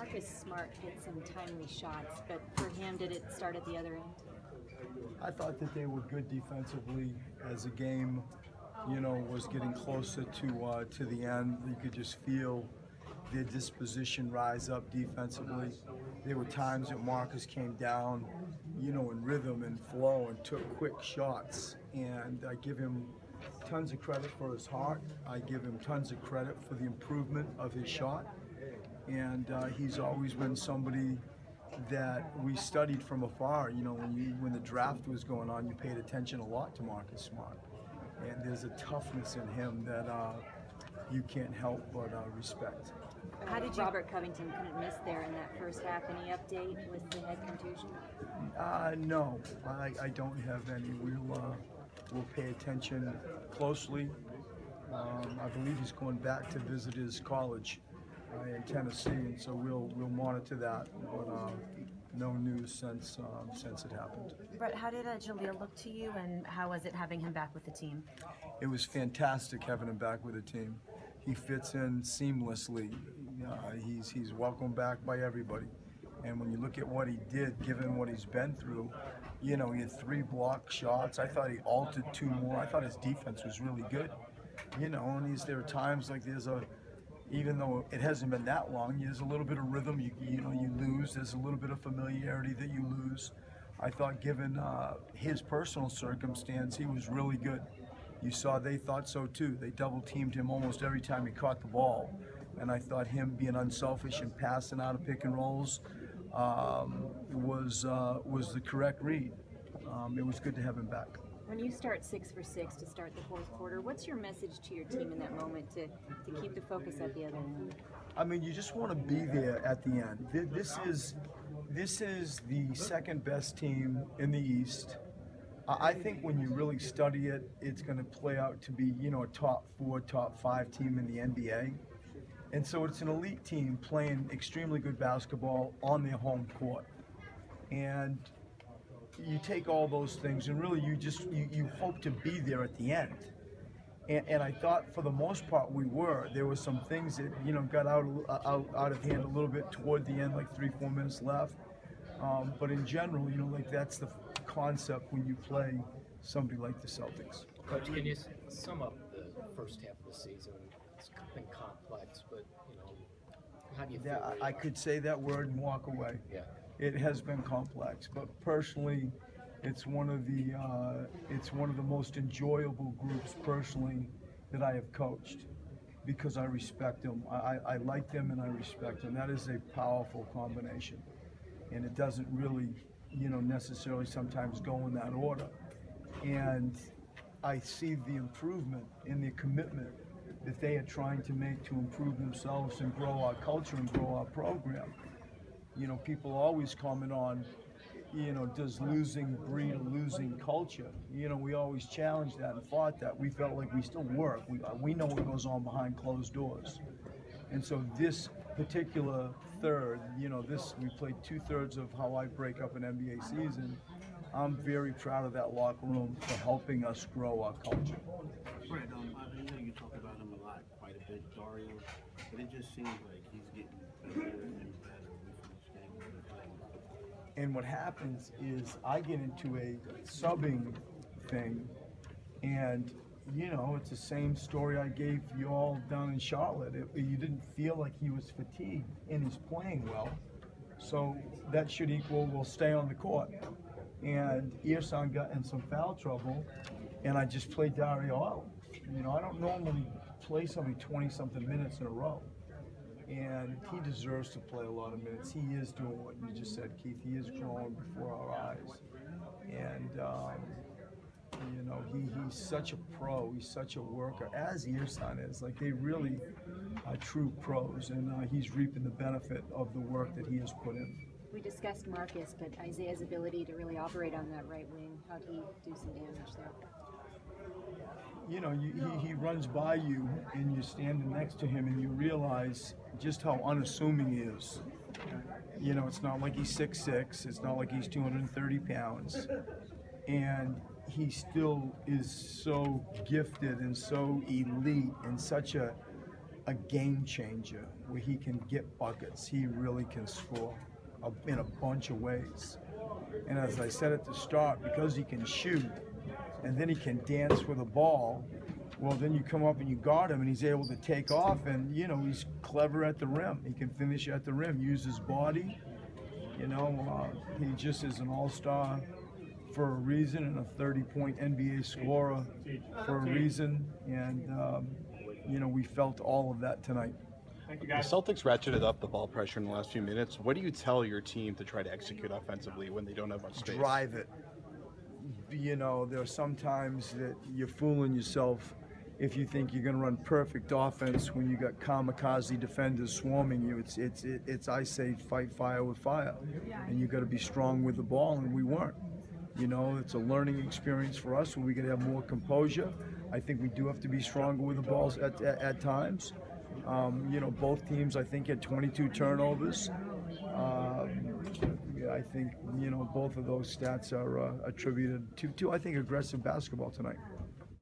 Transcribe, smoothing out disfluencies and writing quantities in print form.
Marcus Smart hit some timely shots, but for him, did it start at the other end? I thought that they were good defensively as the game, was getting closer to the end. You could just feel their disposition rise up defensively. There were times that Marcus came down, in rhythm and flow and took quick shots. And I give him tons of credit for his heart. I give him tons of credit for the improvement of his shot. And he's always been somebody that we studied from afar. When the draft was going on, you paid attention a lot to Marcus Smart. And there's a toughness in him that you can't help but respect. How did Robert Covington couldn't miss there in that first half? Any update with the head contusion? No, I don't have any. We'll pay attention closely. I believe he's going back to visit his college in Tennessee, and so we'll monitor that. But no news since it happened. Brett, how did Jahlil look to you, and how was it having him back with the team? It was fantastic having him back with the team. He fits in seamlessly. He's welcomed back by everybody. And when you look at what he did, given what he's been through, he had 3 block shots. I thought he altered 2 more. I thought his defense was really good. And there are times like even though it hasn't been that long, there's a little bit of rhythm you lose. There's a little bit of familiarity that you lose. I thought given his personal circumstance, he was really good. You saw they thought so too. They double teamed him almost every time he caught the ball. And I thought him being unselfish and passing out of pick and rolls was the correct read. It was good to have him back. When you start 6 for 6 to start the fourth quarter, what's your message to your team in that moment to keep the focus at the other end? I mean, you just want to be there at the end. This is the second best team in the East. I think when you really study it, it's going to play out to be, a top 4, top 5 team in the NBA. And so it's an elite team playing extremely good basketball on their home court. And you take all those things and really you hope to be there at the end. And I thought for the most part we were. There were some things that, got out of hand a little bit toward the end, like 3-4 minutes left. But in general, that's the concept when you play somebody like the Celtics. Coach, can you sum up the first half of the season? It's been complex, but how do you feel? I could say that word and walk away. Yeah. It has been complex, but personally, it's one of the most enjoyable groups personally that I have coached because I respect them. I like them and I respect them. That is a powerful combination, and it doesn't really, necessarily sometimes go in that order. And I see the improvement in the commitment that they are trying to make to improve themselves and grow our culture and grow our program. People always comment on, does losing breed a losing culture? We always challenged that and fought that. We felt like we still work. We know what goes on behind closed doors. And so this particular third, we played 2/3 of how I break up an NBA season. I'm very proud of that locker room for helping us grow our culture. Brett, I know you talk about him a lot, quite a bit, Dario, but it just seems like he's getting better and better with each game he's playing. And what happens is I get into a subbing thing, and it's the same story I gave you all down in Charlotte. You didn't feel like he was fatigued, and he's playing well, so that should equal we'll stay on the court. And Irsan got in some foul trouble, and I just played Dario out. I don't normally play somebody 20-something minutes in a row. And he deserves to play a lot of minutes. He is doing what you just said, Keith. He is growing before our eyes. And, he's such a pro. He's such a worker, as Irsan is. Like, they really are true pros, and he's reaping the benefit of the work that he has put in. We discussed Marcus, but Isaiah's ability to really operate on that right wing, how'd he do some damage there? He runs by you and you're standing next to him and you realize just how unassuming he is. It's not like he's 6'6", it's not like he's 230 pounds. And he still is so gifted and so elite and such a a game changer where he can get buckets. He really can score in a bunch of ways. And as I said at the start, because he can shoot and then he can dance with a ball, well, then you come up and you guard him and he's able to take off, and, you know, he's clever at the rim. He can finish at the rim, use his body. You know, he just is an all-star for a reason and a 30-point NBA scorer for a reason. And, you know, we felt all of that tonight. The Celtics ratcheted up the ball pressure in the last few minutes. What do you tell your team to try to execute offensively when they don't have much space? Drive it. You know, there are some times that you're fooling yourself if you think you're going to run perfect offense when you got kamikaze defenders swarming you. It's I say fight fire with fire, and you got to be strong with the ball, and we weren't. You know, it's a learning experience for us where we got to have more composure. I think we do have to be stronger with the balls at times. You know, both teams, I think, had 22 turnovers. Yeah, I think, you know, both of those stats are attributed to I think, aggressive basketball tonight.